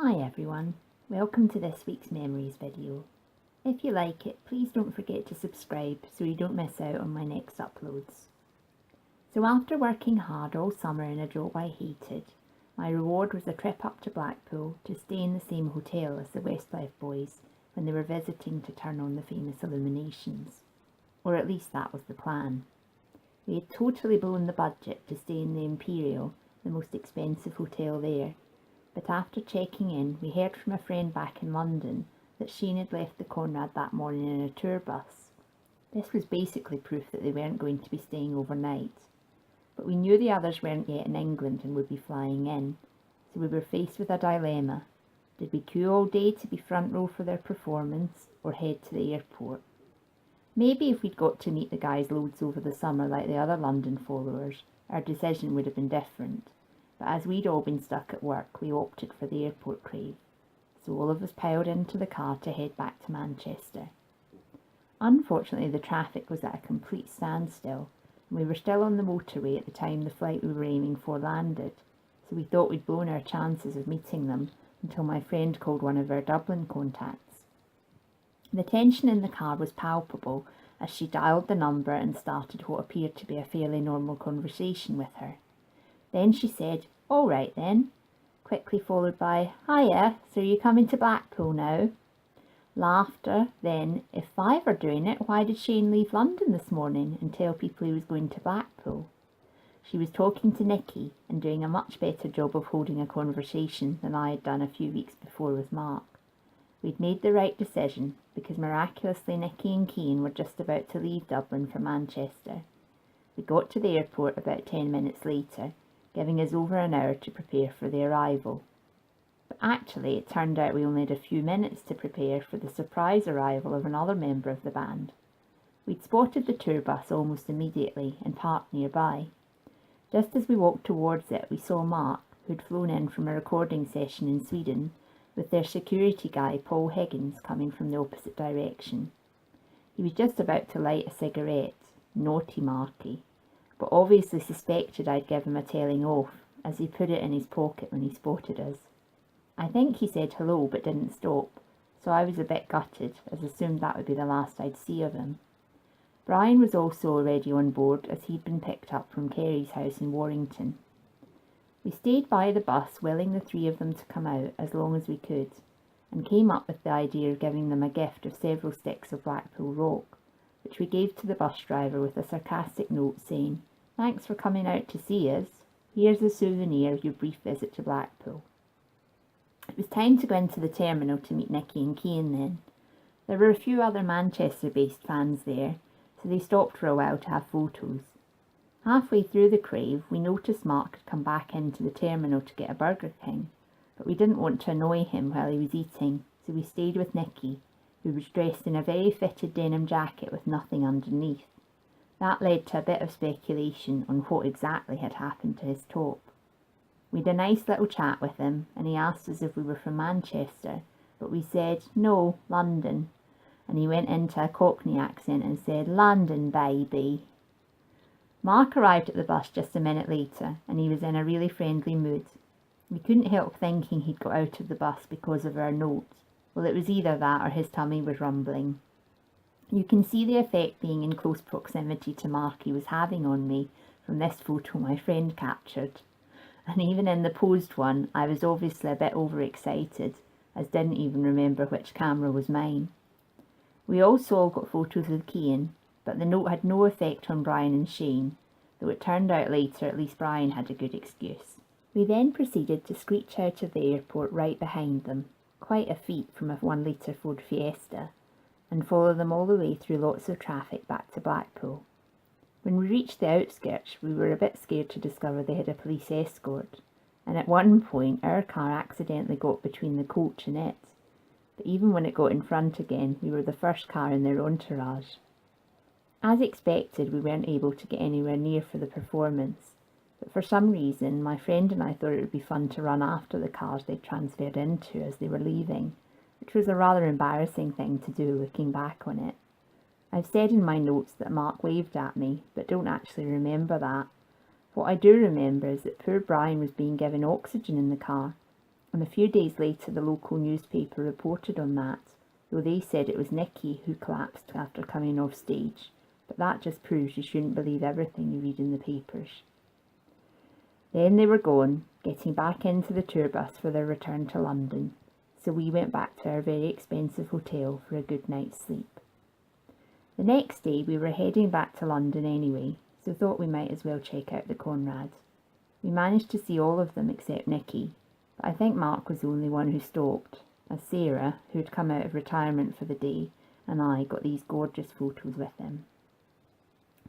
Hi everyone, welcome to this week's Memories video. If you like it, please don't forget to subscribe so you don't miss out on my next uploads. So after working hard all summer in a job I hated, my reward was a trip up to Blackpool to stay in the same hotel as the Westlife boys when they were visiting to turn on the famous illuminations. Or at least that was the plan. We had totally blown the budget to stay in the Imperial, the most expensive hotel there. But after checking in, we heard from a friend back in London that Shane had left the Conrad that morning in a tour bus. This was basically proof that they weren't going to be staying overnight. But we knew the others weren't yet in England and would be flying in, so we were faced with a dilemma. Did we queue all day to be front row for their performance, or head to the airport? Maybe if we'd got to meet the guys loads over the summer like the other London followers, our decision would have been different. But as we'd all been stuck at work, we opted for the airport crave. So all of us piled into the car to head back to Manchester. Unfortunately, the traffic was at a complete standstill, and we were still on the motorway at the time the flight we were aiming for landed, so we thought we'd blown our chances of meeting them until my friend called one of our Dublin contacts. The tension in the car was palpable as she dialed the number and started what appeared to be a fairly normal conversation with her. Then she said, "All right then," quickly followed by, "Hiya, so you're coming to Blackpool now?" Laughter. Then, if five are doing it, why did Shane leave London this morning and tell people he was going to Blackpool? She was talking to Nikki and doing a much better job of holding a conversation than I had done a few weeks before with Mark. We'd made the right decision because miraculously Nikki and Cian were just about to leave Dublin for Manchester. We got to the airport about 10 minutes later, giving us over an hour to prepare for the arrival. But actually it turned out we only had a few minutes to prepare for the surprise arrival of another member of the band. We'd spotted the tour bus almost immediately and parked nearby. Just as we walked towards it, we saw Mark, who'd flown in from a recording session in Sweden, with their security guy Paul Higgins coming from the opposite direction. He was just about to light a cigarette, naughty Marky, but obviously suspected I'd give him a telling off, as he put it in his pocket when he spotted us. I think he said hello but didn't stop, so I was a bit gutted, as assumed that would be the last I'd see of him. Brian was also already on board, as he'd been picked up from Kerry's house in Warrington. We stayed by the bus, willing the three of them to come out as long as we could, and came up with the idea of giving them a gift of several sticks of Blackpool rock, which we gave to the bus driver with a sarcastic note saying, "Thanks for coming out to see us. Here's a souvenir of your brief visit to Blackpool." It was time to go into the terminal to meet Nikki and Cian then. There were a few other Manchester-based fans there, so they stopped for a while to have photos. Halfway through the crave, we noticed Mark had come back into the terminal to get a Burger King, but we didn't want to annoy him while he was eating, so we stayed with Nikki, who was dressed in a very fitted denim jacket with nothing underneath. That led to a bit of speculation on what exactly had happened to his top. We had a nice little chat with him, and he asked us if we were from Manchester, but we said, "No, London," and he went into a Cockney accent and said, "London, baby." Mark arrived at the bus just a minute later, and he was in a really friendly mood. We couldn't help thinking he'd got out of the bus because of our note. Well, it was either that or his tummy was rumbling. You can see the effect being in close proximity to Marky was having on me from this photo my friend captured. And even in the posed one, I was obviously a bit overexcited, as didn't even remember which camera was mine. We also all got photos with Cian, but the note had no effect on Brian and Shane, though it turned out later at least Brian had a good excuse. We then proceeded to screech out of the airport right behind them, quite a feat from a 1-litre Ford Fiesta, and follow them all the way through lots of traffic back to Blackpool. When we reached the outskirts, we were a bit scared to discover they had a police escort, and at one point our car accidentally got between the coach and it. But even when it got in front again, we were the first car in their entourage. As expected, we weren't able to get anywhere near for the performance, but for some reason my friend and I thought it would be fun to run after the cars they'd transferred into as they were leaving, which was a rather embarrassing thing to do looking back on it. I've said in my notes that Mark waved at me, but don't actually remember that. What I do remember is that poor Brian was being given oxygen in the car, and a few days later the local newspaper reported on that, though they said it was Nicky who collapsed after coming off stage, but that just proves you shouldn't believe everything you read in the papers. Then they were gone, getting back into the tour bus for their return to London, so we went back to our very expensive hotel for a good night's sleep. The next day we were heading back to London anyway, so thought we might as well check out the Conrad. We managed to see all of them except Nicky, but I think Mark was the only one who stopped, as Sarah, who had come out of retirement for the day, and I got these gorgeous photos with him.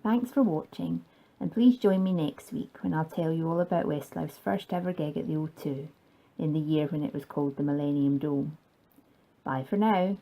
Thanks for watching, and please join me next week when I'll tell you all about Westlife's first ever gig at the O2, in the year when it was called the Millennium Dome. Bye for now.